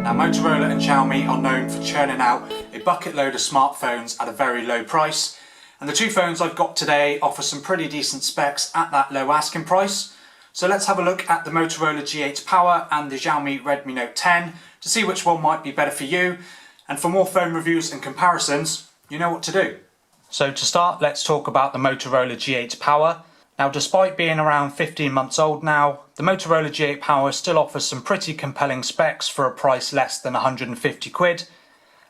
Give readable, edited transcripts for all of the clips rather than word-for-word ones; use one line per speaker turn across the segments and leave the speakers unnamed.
Now Motorola and Xiaomi are known for churning out a bucket load of smartphones at a very low price, and the two phones I've got today offer some pretty decent specs at that low asking price. So let's have a look at the Motorola G8 Power and the Xiaomi Redmi Note 10 to see which one might be better for you, and for more phone reviews and comparisons, you know what to do. So to start, let's talk about the Motorola G8 Power. Now, despite being around 15 months old now, the Motorola G8 Power still offers some pretty compelling specs for a price less than 150 quid.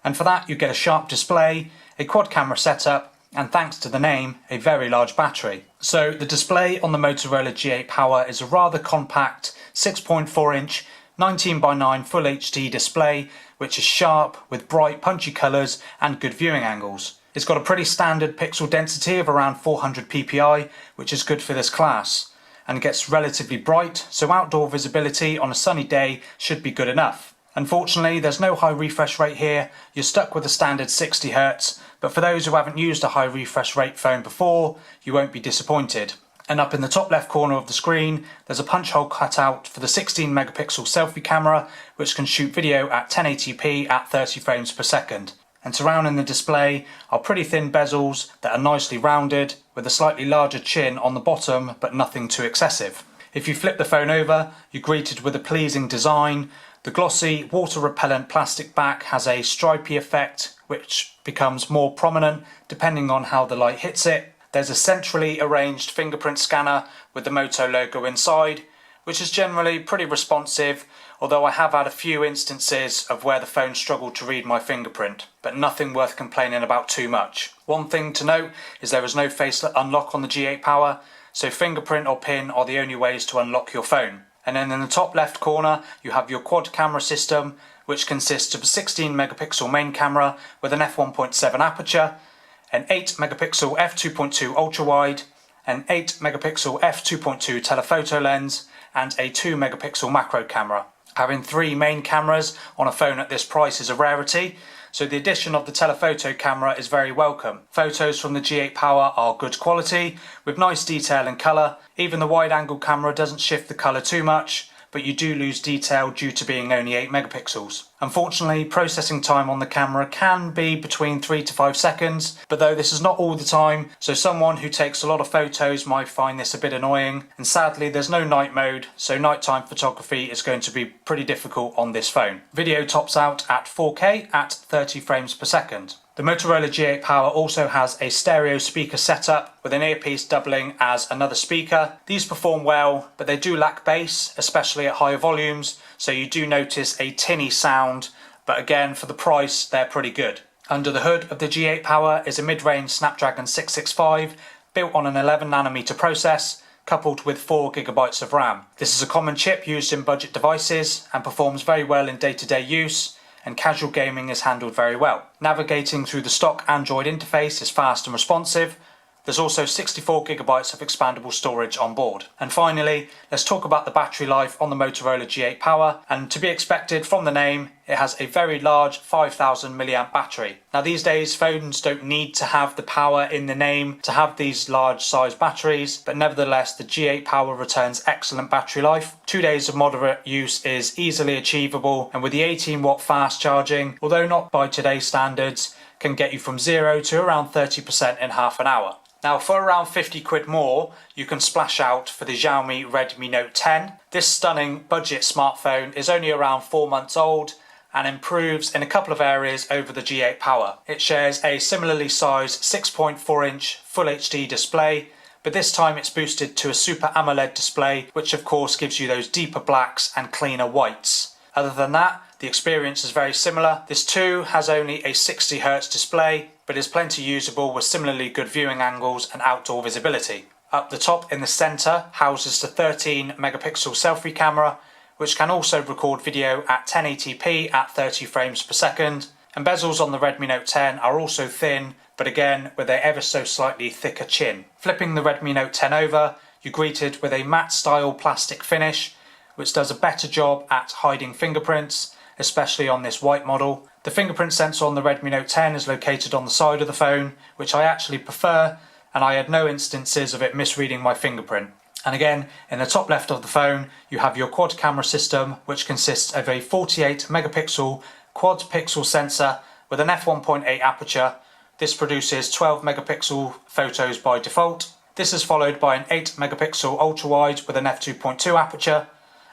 And for that, you get a sharp display, a quad camera setup, and thanks to the name, a very large battery. So the display on the Motorola G8 Power is a rather compact 6.4 inch 19:9 Full HD display, which is sharp with bright punchy colours and good viewing angles. It's got a pretty standard pixel density of around 400 ppi, which is good for this class, and gets relatively bright, so outdoor visibility on a sunny day should be good enough. Unfortunately, there's no high refresh rate here. You're stuck with a standard 60Hz, but for those who haven't used a high refresh rate phone before, you won't be disappointed. And up in the top left corner of the screen, there's a punch hole cut out for the 16 megapixel selfie camera, which can shoot video at 1080p at 30 frames per second. And surrounding the display are pretty thin bezels that are nicely rounded, with a slightly larger chin on the bottom, but nothing too excessive. If you flip the phone over, you're greeted with a pleasing design. The glossy, water-repellent plastic back has a stripy effect, which becomes more prominent depending on how the light hits it. There's a centrally arranged fingerprint scanner with the Moto logo inside, which is generally pretty responsive, although I have had a few instances of where the phone struggled to read my fingerprint, but nothing worth complaining about too much. One thing to note is there is no face unlock on the G8 Power, so fingerprint or PIN are the only ways to unlock your phone. And then in the top left corner you have your quad camera system, which consists of a 16 megapixel main camera with an f1.7 aperture, an 8 megapixel f2.2 ultra wide, an 8 megapixel f2.2 telephoto lens, and a 2 megapixel macro camera. Having three main cameras on a phone at this price is a rarity, so the addition of the telephoto camera is very welcome. Photos from the G8 Power are good quality, with nice detail and colour. Even the wide angle camera doesn't shift the colour too much, but you do lose detail due to being only 8 megapixels. Unfortunately, processing time on the camera can be between 3 to 5 seconds, but though this is not all the time, so someone who takes a lot of photos might find this a bit annoying. And sadly, there's no night mode, so nighttime photography is going to be pretty difficult on this phone. Video tops out at 4K at 30 frames per second. The Motorola G8 Power also has a stereo speaker setup with an earpiece doubling as another speaker. These perform well, but they do lack bass, especially at higher volumes, so you do notice a tinny sound, but again, for the price, they're pretty good. Under the hood of the G8 Power is a mid-range Snapdragon 665 built on an 11nm process, coupled with 4GB of RAM. This is a common chip used in budget devices and performs very well in day-to-day use, and casual gaming is handled very well. Navigating through the stock Android interface is fast and responsive. There's also 64GB of expandable storage on board. And finally, let's talk about the battery life on the Motorola G8 Power, and to be expected from the name, it has a very large 5000 mAh battery. Now these days phones don't need to have the power in the name to have these large size batteries, but nevertheless the G8 Power returns excellent battery life. 2 days of moderate use is easily achievable, and with the 18-watt fast charging, although not by today's standards, can get you from 0 to around 30% in half an hour. Now for around 50 quid more, you can splash out for the Xiaomi Redmi Note 10. This stunning budget smartphone is only around 4 months old and improves in a couple of areas over the G8 Power. It shares a similarly sized 6.4 inch Full HD display, but this time it's boosted to a Super AMOLED display, which of course gives you those deeper blacks and cleaner whites. Other than that, the experience is very similar. This too has only a 60Hz display, but is plenty usable with similarly good viewing angles and outdoor visibility. Up the top in the centre houses the 13 megapixel selfie camera, which can also record video at 1080p at 30 frames per second. And bezels on the Redmi Note 10 are also thin, but again with a ever so slightly thicker chin. Flipping the Redmi Note 10 over, you're greeted with a matte style plastic finish, which does a better job at hiding fingerprints, especially on this white model. The fingerprint sensor on the Redmi Note 10 is located on the side of the phone, which I actually prefer, and I had no instances of it misreading my fingerprint. And again, in the top left of the phone, you have your quad camera system, which consists of a 48 megapixel quad pixel sensor with an f1.8 aperture. This produces 12 megapixel photos by default. This is followed by an 8 megapixel ultra wide with an f2.2 aperture,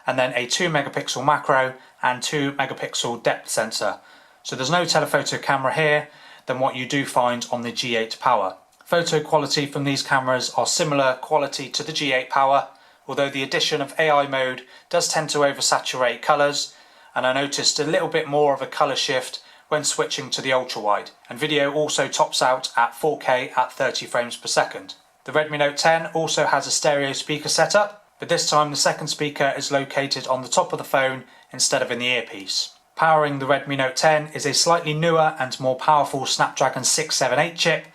and then a 2 megapixel macro and 2 megapixel depth sensor. So there's no telephoto camera here than what you do find on the G8 Power. Photo quality from these cameras are similar quality to the G8 Power, although the addition of AI mode does tend to oversaturate colours, and I noticed a little bit more of a colour shift when switching to the ultra wide, and video also tops out at 4K at 30 frames per second. The Redmi Note 10 also has a stereo speaker setup, but this time the second speaker is located on the top of the phone instead of in the earpiece. Powering the Redmi Note 10 is a slightly newer and more powerful Snapdragon 678 chip,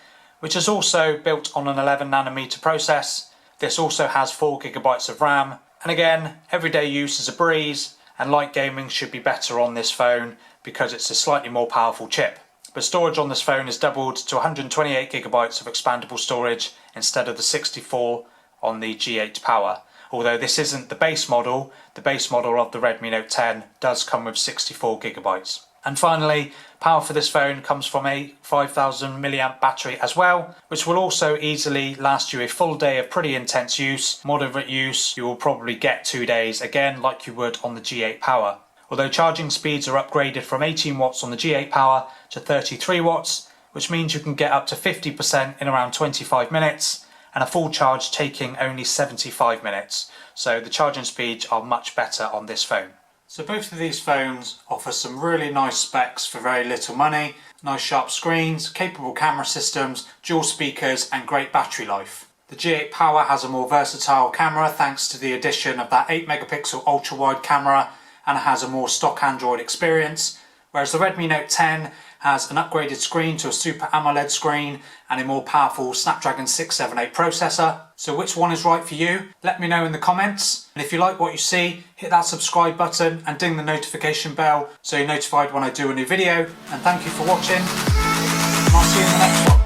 which is also built on an 11nm process. This also has 4GB of RAM, and again, everyday use is a breeze, and light gaming should be better on this phone because it's a slightly more powerful chip. But storage on this phone is doubled to 128GB of expandable storage instead of the 64 on the G8 Power. Although this isn't the base model of the Redmi Note 10 does come with 64GB. And finally, power for this phone comes from a 5000 mAh battery as well, which will also easily last you a full day of pretty intense use. Moderate use, you will probably get 2 days, again like you would on the G8 Power. Although charging speeds are upgraded from 18 watts on the G8 Power to 33 watts, which means you can get up to 50% in around 25 minutes, and a full charge taking only 75 minutes. So the charging speeds are much better on this phone. So both of these phones offer some really nice specs for very little money. Nice sharp screens, capable camera systems, dual speakers and great battery life. The G8 Power has a more versatile camera thanks to the addition of that 8 megapixel ultra wide camera, and has a more stock Android experience, whereas the Redmi Note 10 has an upgraded screen to a Super AMOLED screen and a more powerful Snapdragon 678 processor. So which one is right for you? Let me know in the comments. And if you like what you see, hit that subscribe button and ding the notification bell so you're notified when I do a new video. And thank you for watching, and I'll see you in the next one.